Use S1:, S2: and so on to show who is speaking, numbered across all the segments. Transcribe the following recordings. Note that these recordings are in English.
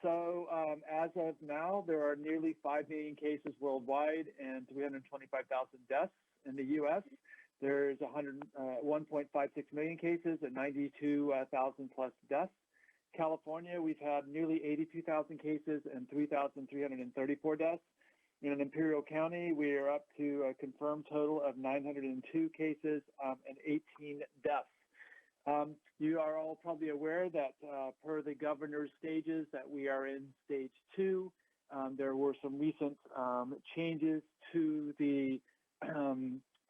S1: So as of now, there are nearly 5 million cases worldwide and 325,000 deaths in the U.S. There's 1.56 million cases and 92,000 plus deaths. California, we've had nearly 82,000 cases and 3,334 deaths. In Imperial County, we are up to a confirmed total of 902 cases and 18 deaths. You are all probably aware that per the governor's stages that we are in stage 2. There were some recent changes to the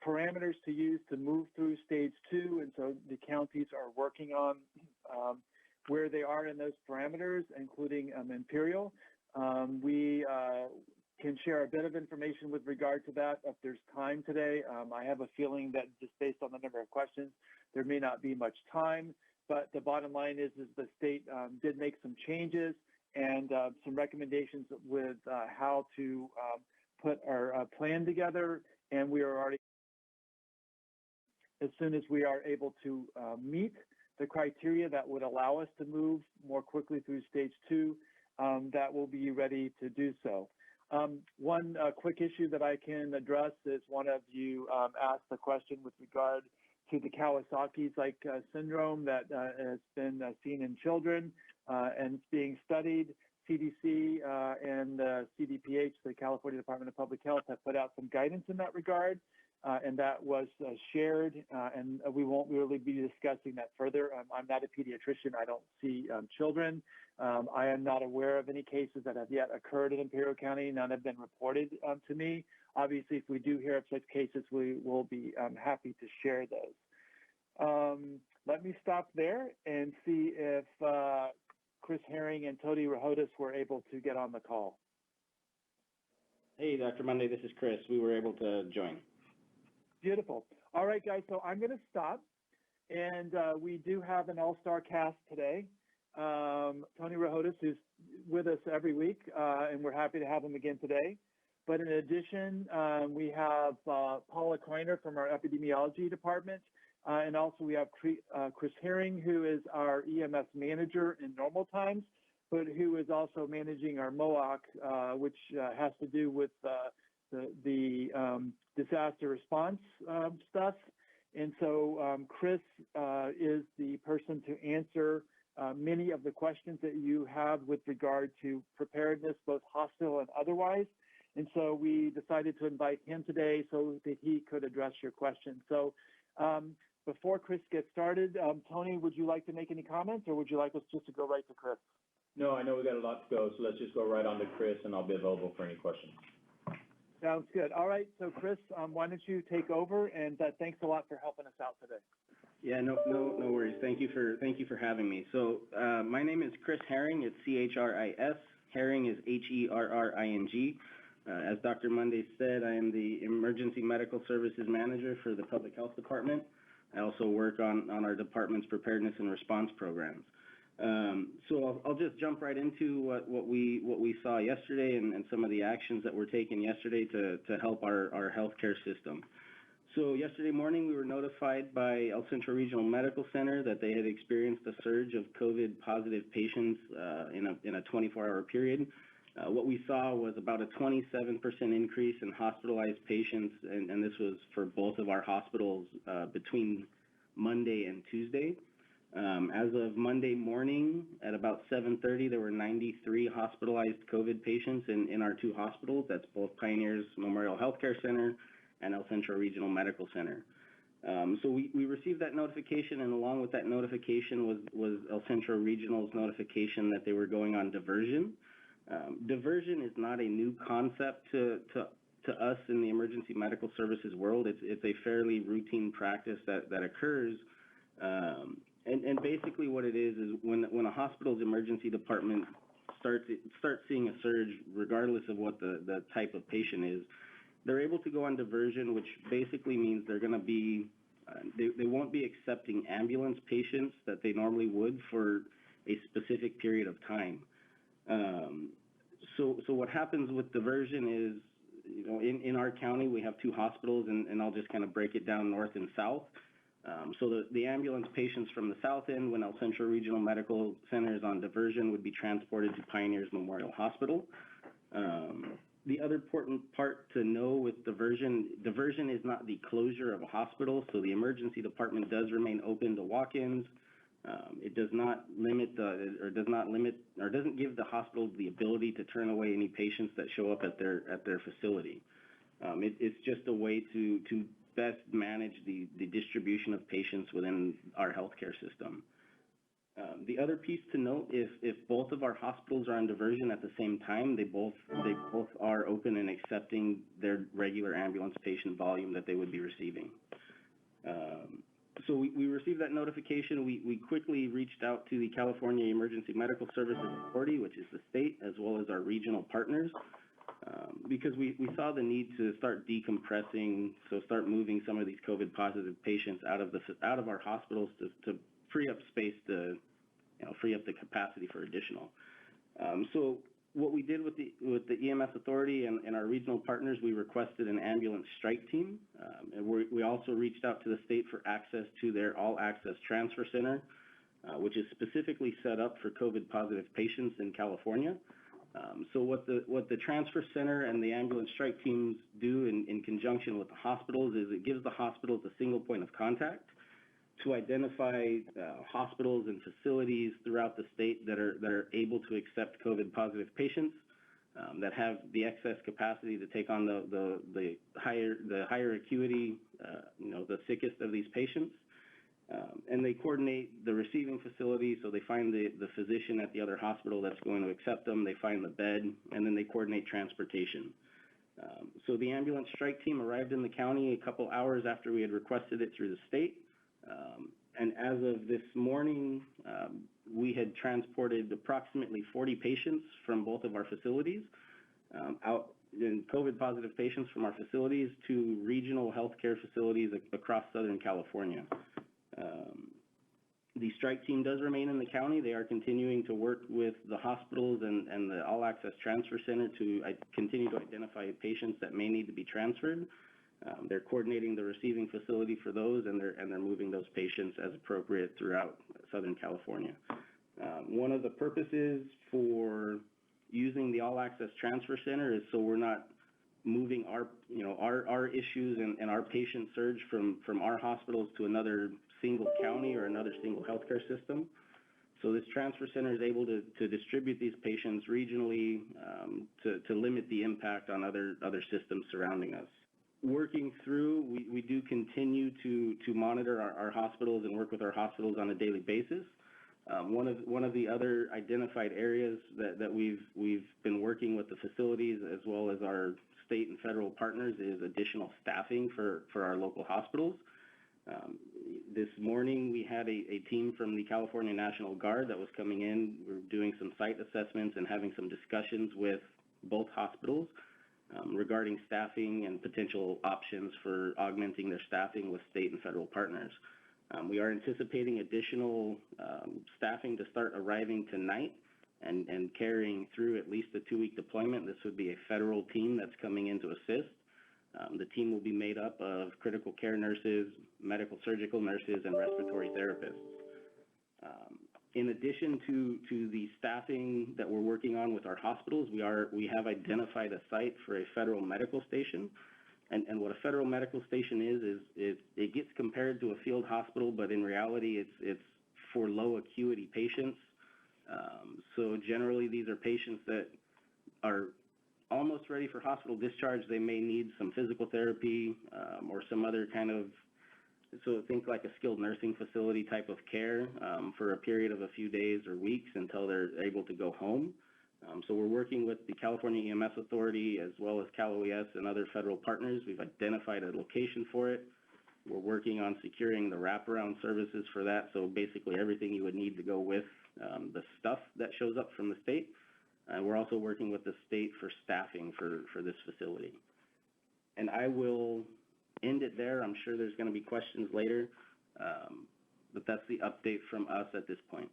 S1: parameters to use to move through stage 2, and so the counties are working on where they are in those parameters, including Imperial. We can share a bit of information with regard to that if there's time today. I have a feeling that just based on the number of questions, there may not be much time, but the bottom line is the state did make some changes and some recommendations with how to put our plan together, and we are already, as soon as we are able to meet the criteria that would allow us to move more quickly through stage 2, that will be ready to do so. One quick issue that I can address is one of you asked the question with regard to the Kawasaki's syndrome that has been seen in children and it's being studied. CDC and CDPH, the California Department of Public Health, have put out some guidance in that regard, and that was shared, and we won't really be discussing that further. I'm not a pediatrician. I don't see children. I am not aware of any cases that have yet occurred in Imperial County. None have been reported to me. Obviously, if we do hear of such cases, we will be happy to share those. Let me stop there and see if Chris Herring and Tony Rohodas were able to get on the call.
S2: Hey, Dr. Monday, this is Chris. We were able to join.
S1: Beautiful. All right, guys, so I'm going to stop. And we do have an all-star cast today. Tony Rohodas, who's with us every week, and we're happy to have him again today. But in addition, we have Paula Kreiner from our epidemiology department. And also we have Chris Herring, who is our EMS manager in normal times, but who is also managing our MOOC, which has to do with the disaster response stuff. And so Chris is the person to answer many of the questions that you have with regard to preparedness, both hospital and otherwise. And so we decided to invite him today so that he could address your questions. So before Chris gets started, Tony, would you like to make any comments, or would you like us just to go right to Chris?
S3: No, I know we got a lot to go, so let's just go right on to Chris, and I'll be available for any questions.
S1: Sounds good. All right, so Chris, why don't you take over, and thanks a lot for helping us out today.
S2: Yeah, no worries. Thank you for having me. So my name is Chris Herring. It's C-H-R-I-S. Herring is H-E-R-R-I-N-G. As Dr. Monday said, I am the Emergency Medical Services Manager for the Public Health Department. I also work on our department's preparedness and response programs. So I'll just jump right into what we saw yesterday and some of the actions that were taken yesterday to help our healthcare system. So yesterday morning, we were notified by El Centro Regional Medical Center that they had experienced a surge of COVID-positive patients in a 24-hour period. What we saw was about a 27% increase in hospitalized patients, and this was for both of our hospitals between Monday and Tuesday. As of Monday morning at about 7:30, there were 93 hospitalized COVID patients in our two hospitals. That's both Pioneers Memorial Healthcare Center and El Centro Regional Medical Center. So we received that notification, and along with that notification was El Centro Regional's notification that they were going on diversion. Diversion is not a new concept to us in the emergency medical services world. It's a fairly routine practice that occurs. And basically what it is when a hospital's emergency department starts seeing a surge, regardless of what the type of patient is, they're able to go on diversion, which basically means they're going to be, they won't be accepting ambulance patients that they normally would for a specific period of time. So what happens with diversion is, in our county, we have two hospitals, and I'll just kind of break it down north and south. So the ambulance patients from the south end, when El Centro Regional Medical Center is on diversion, would be transported to Pioneers Memorial Hospital. The other important part to know with diversion is not the closure of a hospital, so the emergency department does remain open to walk-ins. It does not limit doesn't give the hospital the ability to turn away any patients that show up at their facility. It's just a way to best manage the distribution of patients within our healthcare system. The other piece to note, if both of our hospitals are on diversion at the same time, they both are open and accepting their regular ambulance patient volume that they would be receiving. So we received that notification. We quickly reached out to the California Emergency Medical Services Authority, which is the state, as well as our regional partners, because we saw the need to start decompressing, so start moving some of these COVID positive patients out of our hospitals to free up space to, free up the capacity for additional. So what we did with the EMS authority and our regional partners, we requested an ambulance strike team, and we also reached out to the state for access to their all-access transfer center, which is specifically set up for COVID positive patients in California. So what the transfer center and the ambulance strike teams do in conjunction with the hospitals is it gives the hospitals a single point of contact to identify hospitals and facilities throughout the state that are able to accept COVID positive patients, that have the excess capacity to take on the higher acuity, the sickest of these patients. And they coordinate the receiving facility, so they find the physician at the other hospital that's going to accept them, they find the bed, and then they coordinate transportation. So the ambulance strike team arrived in the county a couple hours after we had requested it through the state. And as of this morning, we had transported approximately 40 patients from both of our facilities, out in COVID positive patients from our facilities to regional healthcare facilities across Southern California. The strike team does remain in the county. They are continuing to work with the hospitals and the all-access transfer center to continue to identify patients that may need to be transferred. They're coordinating the receiving facility for those, and they're moving those patients as appropriate throughout Southern California. One of the purposes for using the all-access transfer center is so we're not moving our issues and our patient surge from our hospitals to another single county or another single healthcare system. So this transfer center is able to distribute these patients regionally, to limit the impact on other systems surrounding us. Working through, we do continue to monitor our hospitals and work with our hospitals on a daily basis. One of the other identified areas that we've been working with the facilities as well as our state and federal partners is additional staffing for our local hospitals. This morning we had a team from the California National Guard that was coming in. We're doing some site assessments and having some discussions with both hospitals regarding staffing and potential options for augmenting their staffing with state and federal partners. We are anticipating additional staffing to start arriving tonight and carrying through at least a 2-week deployment. This would be a federal team that's coming in to assist. The team will be made up of critical care nurses, medical surgical nurses, and respiratory therapists. In addition to the staffing that we're working on with our hospitals, we have identified a site for a federal medical station. And what a federal medical station is it gets compared to a field hospital, but in reality it's for low acuity patients. So generally these are patients that are almost ready for hospital discharge. They may need some physical therapy or some other kind of, so think like a skilled nursing facility type of care for a period of a few days or weeks until they're able to go home. So we're working with the California EMS Authority as well as Cal OES and other federal partners. We've identified a location for it. We're working on securing the wraparound services for that. So basically everything you would need to go with the stuff that shows up from the state. We're also working with the state for staffing for this facility. And I will end it there. I'm sure there's going to be questions later, but that's the update from us at this point.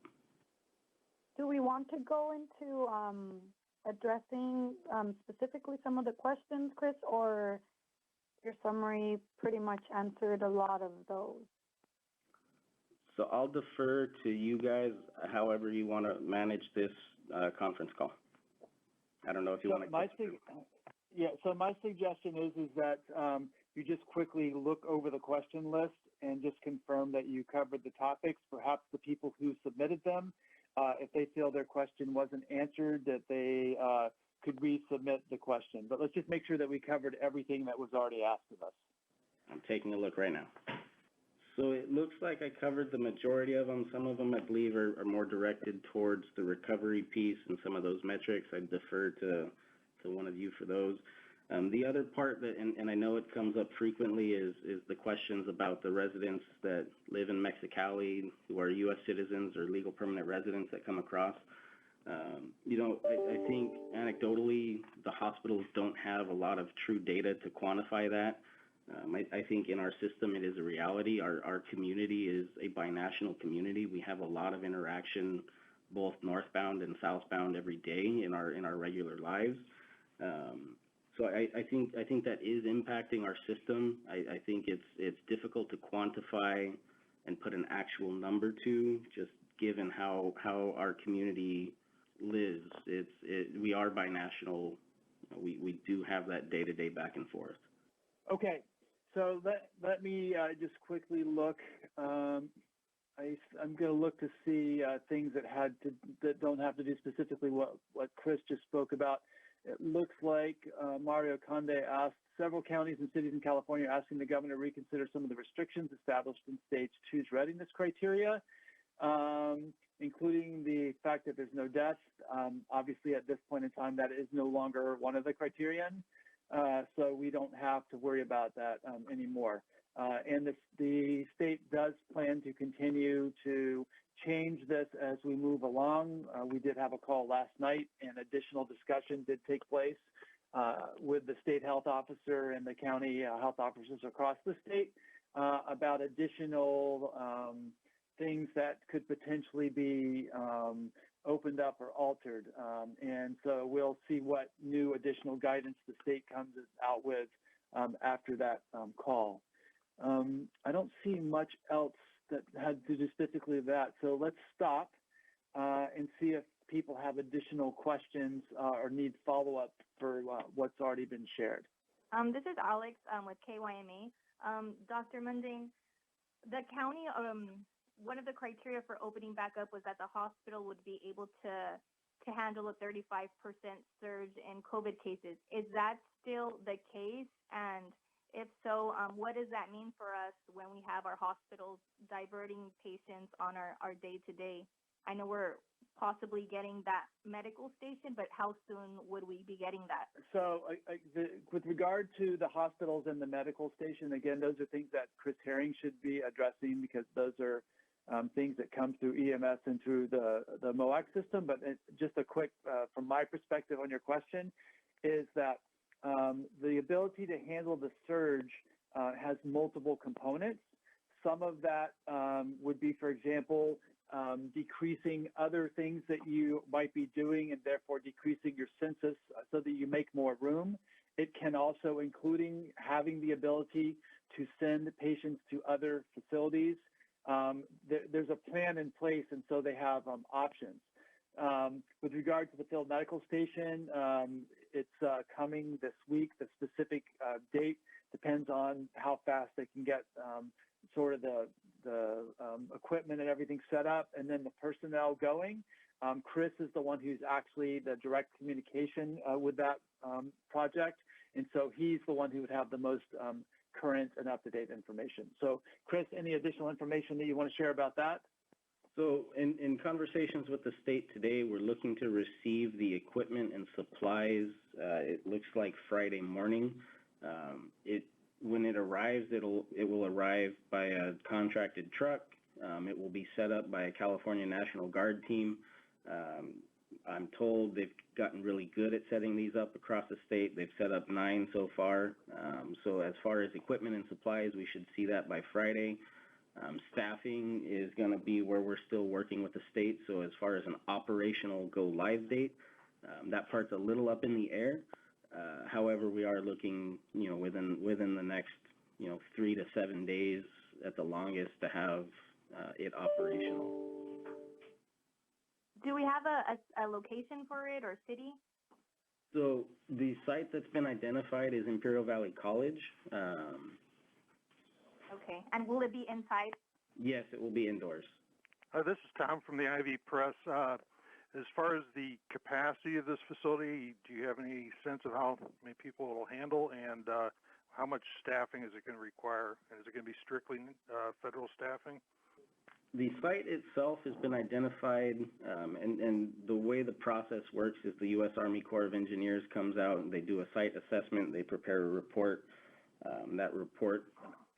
S4: Do we want to go into addressing specifically some of the questions, Chris, or your summary pretty much answered a lot of those?
S2: So I'll defer to you guys, however you want to manage this conference call. I don't know if you want to.
S1: So my suggestion is that you just quickly look over the question list and just confirm that you covered the topics. Perhaps the people who submitted them, if they feel their question wasn't answered, that they could resubmit the question. But let's just make sure that we covered everything that was already asked of us.
S2: I'm taking a look right now. So it looks like I covered the majority of them. Some of them, I believe, are more directed towards the recovery piece and some of those metrics. I defer to one of you for those. The other part that, and I know it comes up frequently, is the questions about the residents that live in Mexicali who are U.S. citizens or legal permanent residents that come across. I think anecdotally the hospitals don't have a lot of true data to quantify that. I think in our system it is a reality. Our community is a binational community. We have a lot of interaction, both northbound and southbound, every day in our regular lives. So I think that is impacting our system. I think it's difficult to quantify and put an actual number to, just given how our community lives. We are binational. We do have that day-to-day back and forth.
S1: Okay, so let me just quickly look. I'm going to look to see things that don't have to do specifically what Chris just spoke about. It looks like Mario Conde asked, several counties and cities in California are asking the governor to reconsider some of the restrictions established in Stage 2's readiness criteria, including the fact that there's no deaths. Obviously, at this point in time, that is no longer one of the criterion, so we don't have to worry about that anymore. And the state does plan to continue to change this as we move along. We did have a call last night, and additional discussion did take place with the state health officer and the county health officers across the state about additional things that could potentially be opened up or altered. And so we'll see what new additional guidance the state comes out with after that call. I don't see much else that had to do specifically with that. So let's stop and see if people have additional questions or need follow-up for what's already been shared.
S5: This is Alex with KYMA. Dr. Munding, the county, one of the criteria for opening back up was that the hospital would be able to handle a 35% surge in COVID cases. Is that still the case? And if so, what does that mean for us when we have our hospitals diverting patients on our day-to-day? I know we're possibly getting that medical station, but how soon would we be getting that? So
S1: with regard to the hospitals and the medical station, again, those are things that Chris Herring should be addressing, because those are things that come through EMS and through the MOAC system. But just a quick, from my perspective on your question, is that the ability to handle the surge has multiple components. Some of that would be, for example, decreasing other things that you might be doing and therefore decreasing your census so that you make more room. It can also including having the ability to send patients to other facilities. There's a plan in place, and so they have options. With regard to the field medical station, it's coming this week. The specific date depends on how fast they can get sort of the equipment and everything set up, and then the personnel going. Chris is the one who's actually the direct communication with that project, and so he's the one who would have the most current and up-to-date information. So, Chris, any additional information that you want to share about that?
S2: So in conversations with the state today, we're looking to receive the equipment and supplies, it looks like Friday morning. When it arrives, it will arrive by a contracted truck. It will be set up by a California National Guard team. I'm told they've gotten really good at setting these up across the state. They've set up 9 so far. So as far as equipment and supplies, we should see that by Friday. Staffing is going to be where we're still working with the state. So as far as an operational go live date, that part's a little up in the air. However, we are looking, within the next, 3 to 7 days at the longest to have, it operational.
S5: Do we have a location for it or city?
S2: So the site that's been identified is Imperial Valley College.
S5: Okay, and will it be inside?
S2: Yes, it will be indoors.
S6: This is Tom from the Ivy Press. As far as the capacity of this facility, do you have any sense of how many people it will handle, and how much staffing is it going to require? And is it going to be strictly federal staffing?
S2: The site itself has been identified, and the way the process works is the U.S. Army Corps of Engineers comes out and they do a site assessment, they prepare a report. That report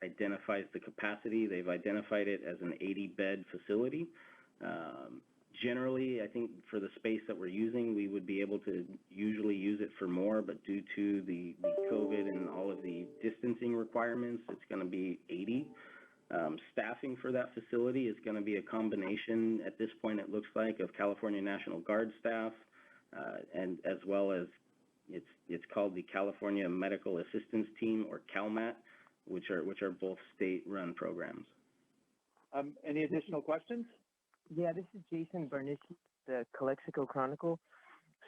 S2: identifies the capacity. They've identified it as an 80-bed facility. Generally, I think for the space that we're using, we would be able to usually use it for more, but due to the COVID and all of the distancing requirements, it's going to be 80. Staffing for that facility is going to be a combination, at this point it looks like, of California National Guard staff, and as well as it's called the California Medical Assistance Team, or CalMAT, which are both state-run programs.
S1: Any additional questions?
S7: Yeah, this is Jason Barnici, the Calexico Chronicle.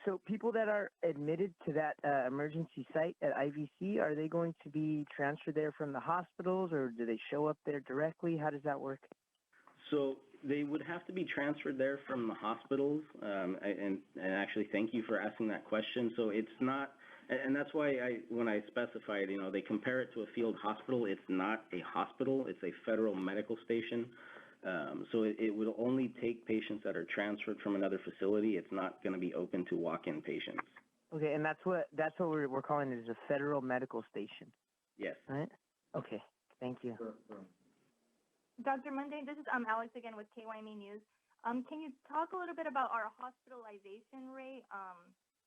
S7: So people that are admitted to that emergency site at IVC, are they going to be transferred there from the hospitals, or do they show up there directly? How does that work?
S2: So they would have to be transferred there from the hospitals, and actually thank you for asking that question. So it's not, and that's why when I specified, they compare it to a field hospital. It's not a hospital, it's a federal medical station. So it would only take patients that are transferred from another facility. It's not going to be open to walk-in patients.
S7: Okay, and that's what we're calling it, is a federal medical station.
S2: Yes.
S7: Right? Okay, thank you.
S3: Sure.
S5: Dr. Monday, this is Alex again with KYME News. Can you talk a little bit about our hospitalization rate?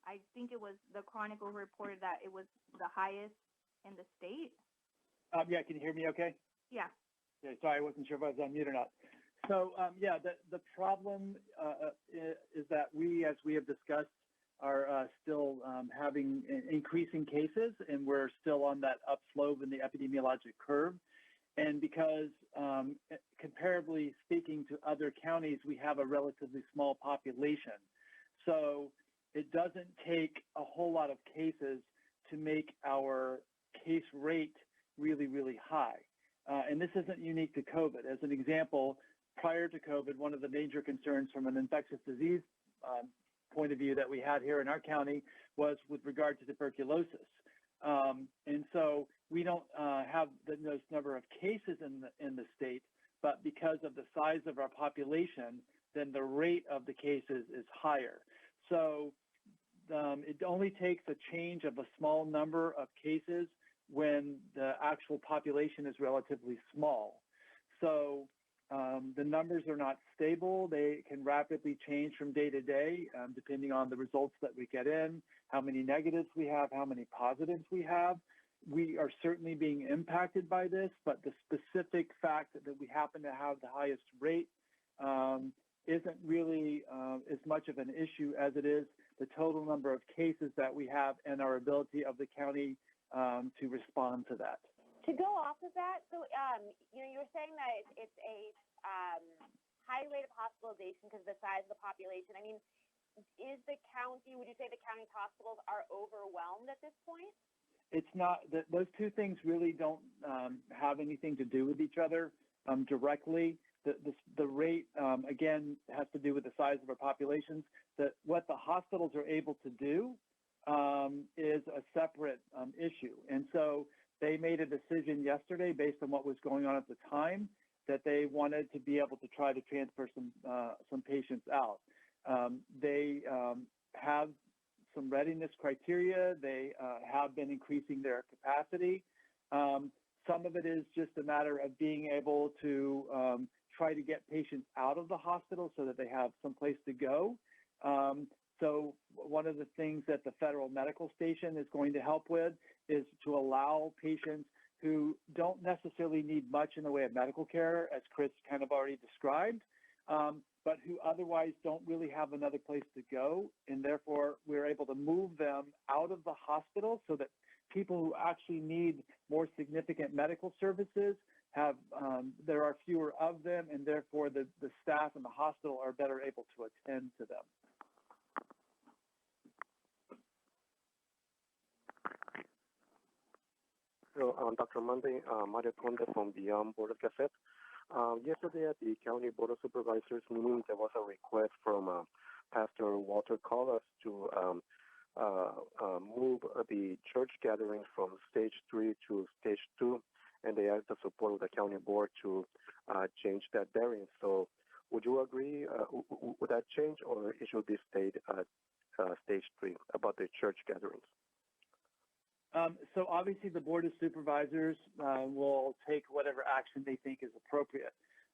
S5: I think it was the Chronicle reported that it was the highest in the state.
S1: Yeah, can you hear me okay?
S5: Yeah.
S1: Yeah, sorry, I wasn't sure if I was on mute or not. So, the problem is that we, as we have discussed, are still having increasing cases, and we're still on that upslope in the epidemiologic curve. And because, comparably speaking to other counties, we have a relatively small population. So it doesn't take a whole lot of cases to make our case rate really, really high. And this isn't unique to COVID. As an example, prior to COVID, one of the major concerns from an infectious disease point of view that we had here in our county was with regard to tuberculosis. And so we don't have those number of cases in the state, but because of the size of our population, then the rate of the cases is higher. So it only takes a change of a small number of cases when the actual population is relatively small. So the numbers are not stable. They can rapidly change from day to day, depending on the results that we get in, how many negatives we have, how many positives we have. We are certainly being impacted by this, but the specific fact that we happen to have the highest rate isn't really as much of an issue as it is the total number of cases that we have and our ability of the county to respond to that.
S8: To go off of that, so you were saying that it's a high rate of hospitalization because of the size of the population. I mean, would you say the county's hospitals are overwhelmed at this point?
S1: It's not, those two things really don't have anything to do with each other directly. The rate, again, has to do with the size of our populations. What the hospitals are able to do is a separate issue. And so they made a decision yesterday based on what was going on at the time that they wanted to be able to try to transfer some patients out. They have some readiness criteria. They have been increasing their capacity. Some of it is just a matter of being able to try to get patients out of the hospital so that they have some place to go. So one of the things that the federal medical station is going to help with is to allow patients who don't necessarily need much in the way of medical care, as Chris kind of already described, but who otherwise don't really have another place to go. And therefore, we're able to move them out of the hospital so that people who actually need more significant medical services there are fewer of them, and therefore the staff in the hospital are better able to attend to them.
S9: So, Dr. Monday, Mario Conde from the Board of Gazette. Yesterday at the County Board of Supervisors meeting, there was a request from Pastor Walter Callas to move the church gatherings from stage 3 to stage 2, and they asked the support of the county board to change that variance. So would you agree with that change, or it should be stayed at stage 3 about the church gatherings?
S1: So obviously the Board of Supervisors will take whatever action they think is appropriate.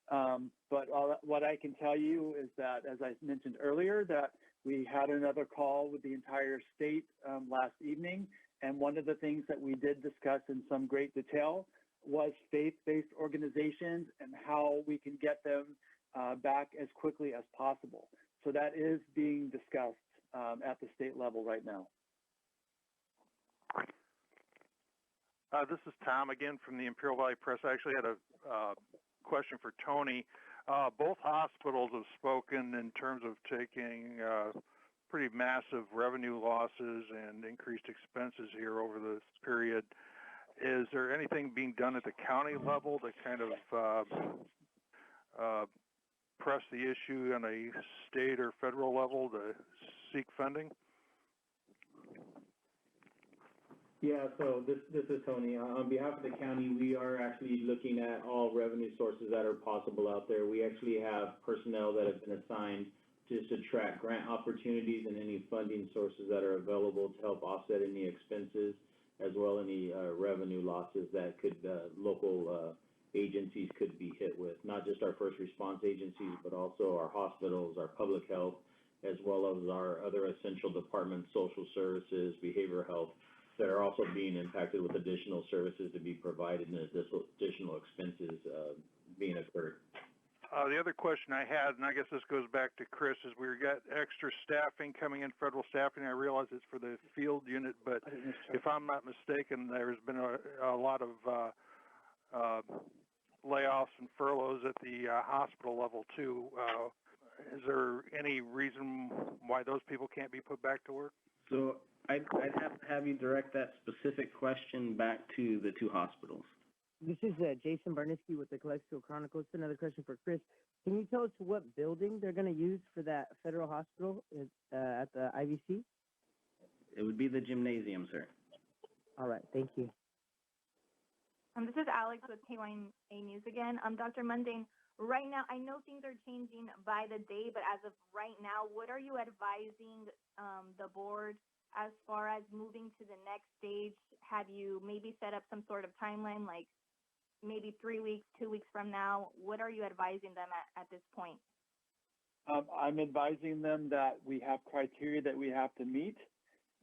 S1: But what I can tell you is that, as I mentioned earlier, that we had another call with the entire state last evening, and one of the things that we did discuss in some great detail was faith-based organizations and how we can get them back as quickly as possible. So that is being discussed at the state level right now.
S6: This is Tom again from the Imperial Valley Press. I actually had a question for Tony. Both hospitals have spoken in terms of taking pretty massive revenue losses and increased expenses here over this period. Is there anything being done at the county level to kind of press the issue on a state or federal level to seek funding?
S3: Yeah, so this is Tony. On behalf of the county, we are actually looking at all revenue sources that are possible out there. We actually have personnel that have been assigned just to track grant opportunities and any funding sources that are available to help offset any expenses, as well as any revenue losses that could local agencies could be hit with. Not just our first response agencies, but also our hospitals, our public health, as well as our other essential departments, social services, behavioral health, that are also being impacted with additional services to be provided and additional expenses being incurred.
S6: The other question I had, and I guess this goes back to Chris, is we got extra staffing coming in, federal staffing. I realize it's for the field unit, but if I'm not mistaken, there's been a lot of layoffs and furloughs at the hospital level too. Is there any reason why those people can't be put back to work?
S2: So I'd have to have you direct that specific question back to the two hospitals.
S7: This is Jason Barniski with the Kxo Chronicle. It's another question for Chris. Can you tell us what building they're going to use for that federal hospital at the IVC?
S2: It would be the gymnasium, sir.
S7: All right, thank you.
S5: This is Alex with KYA News again. Dr. Mundane, right now, I know things are changing by the day, but as of right now, what are you advising the board as far as moving to the next stage? Have you maybe set up some sort of timeline, like maybe 3 weeks, 2 weeks from now? What are you advising them at this point?
S1: I'm advising them that we have criteria that we have to meet,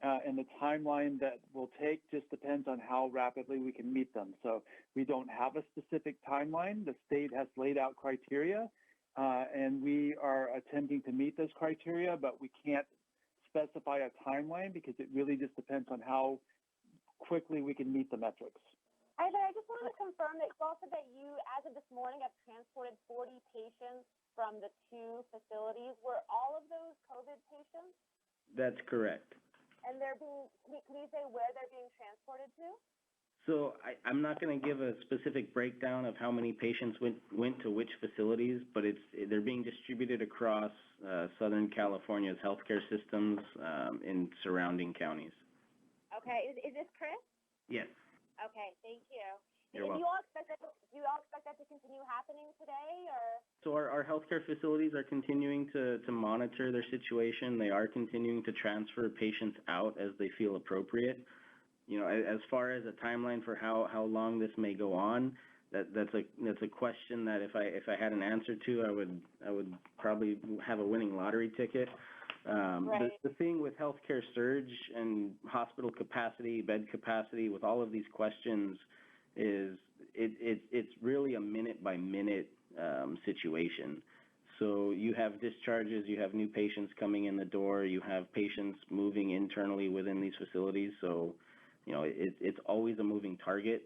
S1: and the timeline that will take just depends on how rapidly we can meet them. So we don't have a specific timeline. The state has laid out criteria, and we are attempting to meet those criteria, but we can't specify a timeline because it really just depends on how quickly we can meet the metrics.
S8: I just wanted to confirm that you also that you, as of this morning, have transported 40 patients from the two facilities. Were all of those COVID patients?
S2: That's correct.
S8: And they're being, can you say where they're being transported to?
S2: So I'm not going to give a specific breakdown of how many patients went to which facilities, but they're being distributed across Southern California's healthcare systems in surrounding counties.
S8: Okay, is this Chris?
S2: Yes.
S8: Okay, thank you.
S2: You're welcome.
S8: Do you all expect that to continue happening today, or?
S2: So our healthcare facilities are continuing to monitor their situation. They are continuing to transfer patients out as they feel appropriate. You know, as far as a timeline for how long this may go on, that's a question that if I had an answer to, I would probably have a winning lottery ticket.
S8: Right.
S2: The thing with healthcare surge and hospital capacity, bed capacity, with all of these questions, is it's really a minute by minute situation. So you have discharges, you have new patients coming in the door, you have patients moving internally within these facilities. So, you know, it's always a moving target.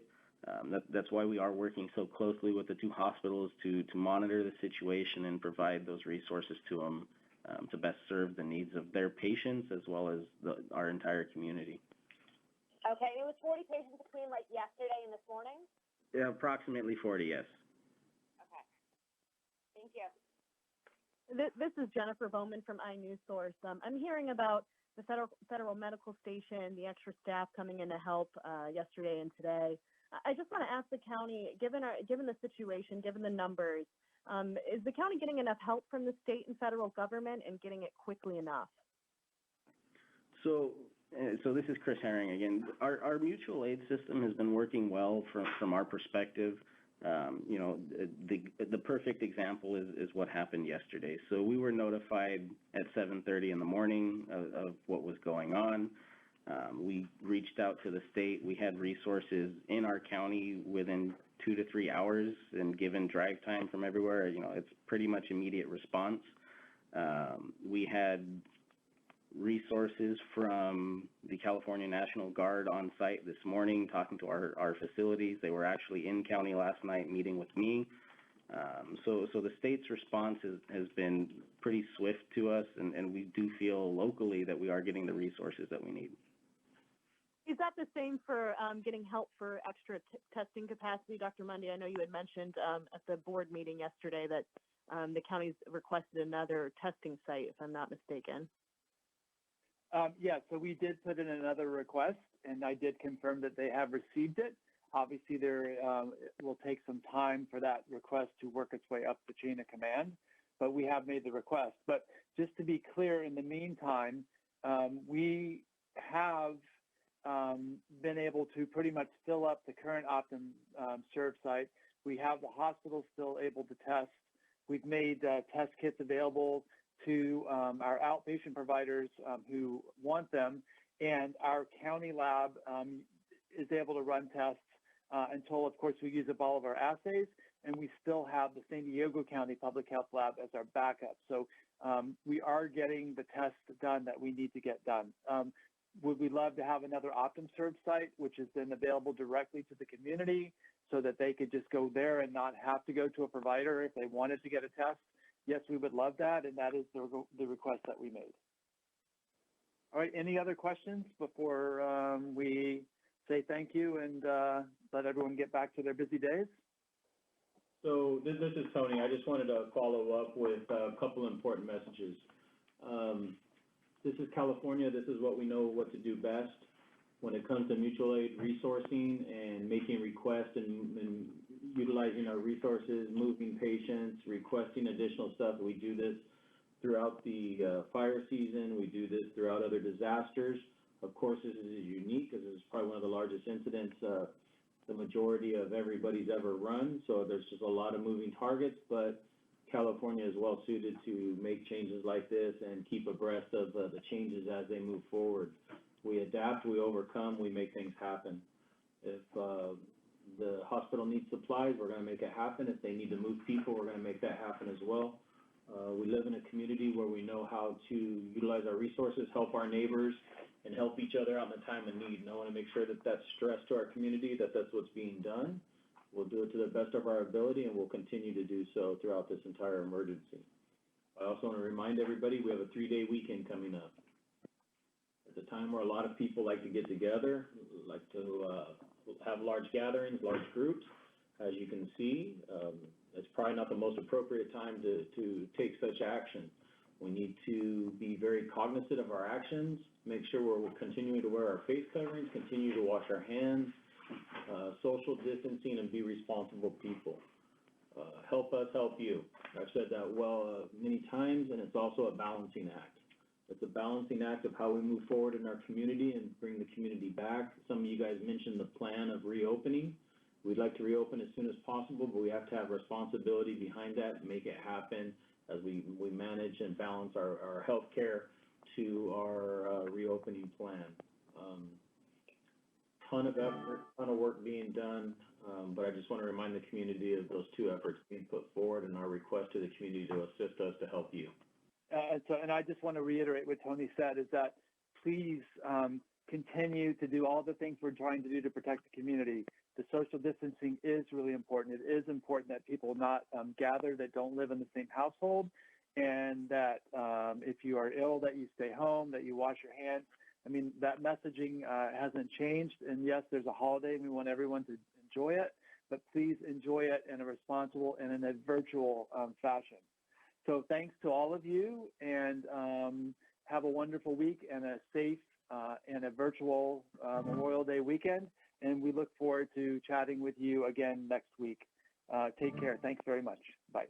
S2: That's why we are working so closely with the two hospitals to monitor the situation and provide those resources to them to best serve the needs of their patients as well as our entire community.
S8: Okay, it was 40 patients between like yesterday and this morning?
S2: Yeah, approximately 40, yes.
S8: Okay. Thank you.
S10: This is Jennifer Bowman from iNewsSource. I'm hearing about the federal medical station, the extra staff coming in to help yesterday and today. I just want to ask the county, given the situation, given the numbers, is the county getting enough help from the state and federal government and getting it quickly enough?
S2: So this is Chris Herring again. Our mutual aid system has been working well from our perspective. You know, the perfect example is what happened yesterday. So we were notified at 7:30 in the morning of what was going on. We reached out to the state. We had resources in our county within 2 to 3 hours, and given drive time from everywhere, you know, it's pretty much immediate response. We had resources from the California National Guard on site this morning talking to our facilities. They were actually in county last night meeting with me. So the state's response has been pretty swift to us, and we do feel locally that we are getting the resources that we need.
S10: Is that the same for getting help for extra testing capacity, Dr. Mundy? I know you had mentioned at the board meeting yesterday that the county's requested another testing site, if I'm not mistaken.
S1: Yeah, so we did put in another request, and I did confirm that they have received it. Obviously, it will take some time for that request to work its way up the chain of command, but we have made the request. But just to be clear, in the meantime, we have been able to pretty much fill up the current Optum Serve site. We have the hospital still able to test. We've made test kits available to our outpatient providers who want them, and our county lab is able to run tests until, of course, we use up all of our assays, and we still have the San Diego County Public Health Lab as our backup. So we are getting the tests done that we need to get done. Would we love to have another Optum Serve site, which is then available directly to the community so that they could just go there and not have to go to a provider if they wanted to get a test? Yes, we would love that, and that is the request that we made. All right, any other questions before we say thank you and let everyone get back to their busy days?
S3: So this is Tony. I just wanted to follow up with a couple important messages. This is California. This is what we know what to do best when it comes to mutual aid resourcing and making requests and utilizing our resources, moving patients, requesting additional stuff. We do this throughout the fire season. We do this throughout other disasters. Of course, this is unique because it's probably one of the largest incidents the majority of everybody's ever run. So there's just a lot of moving targets, but California is well suited to make changes like this and keep abreast of the changes as they move forward. We adapt, we overcome, we make things happen. If the hospital needs supplies, we're going to make it happen. If they need to move people, we're going to make that happen as well. We live in a community where we know how to utilize our resources, help our neighbors, and help each other out in the time of need. And I want to make sure that that's stressed to our community, that that's what's being done. We'll do it to the best of our ability, and we'll continue to do so throughout this entire emergency. I also want to remind everybody we have a 3-day weekend coming up. It's a time where a lot of people like to get together, like to have large gatherings, large groups. As you can see, it's probably not the most appropriate time to take such action. We need to be very cognizant of our actions, make sure we're continuing to wear our face coverings, continue to wash our hands, social distancing, and be responsible people. Help us help you. I've said that many times, and it's also a balancing act. It's a balancing act of how we move forward in our community and bring the community back. Some of you guys mentioned the plan of reopening. We'd like to reopen as soon as possible, but we have to have responsibility behind that and make it happen as we manage and balance our health care to our reopening plan. Ton of effort, ton of work being done, but I just want to remind the community of those two efforts being put forward and our request to the community to assist us to help you.
S1: And I just want to reiterate what Tony said, is that please continue to do all the things we're trying to do to protect the community. The social distancing is really important. It is important that people not gather that don't live in the same household, and that if you are ill, that you stay home, that you wash your hands. I mean, that messaging hasn't changed. And yes, there's a holiday and we want everyone to enjoy it, but please enjoy it in a responsible and in a virtual fashion. So thanks to all of you, and have a wonderful week and a safe and a virtual Memorial Day weekend. And we look forward to chatting with you again next week. Take care. Thanks very much. Bye.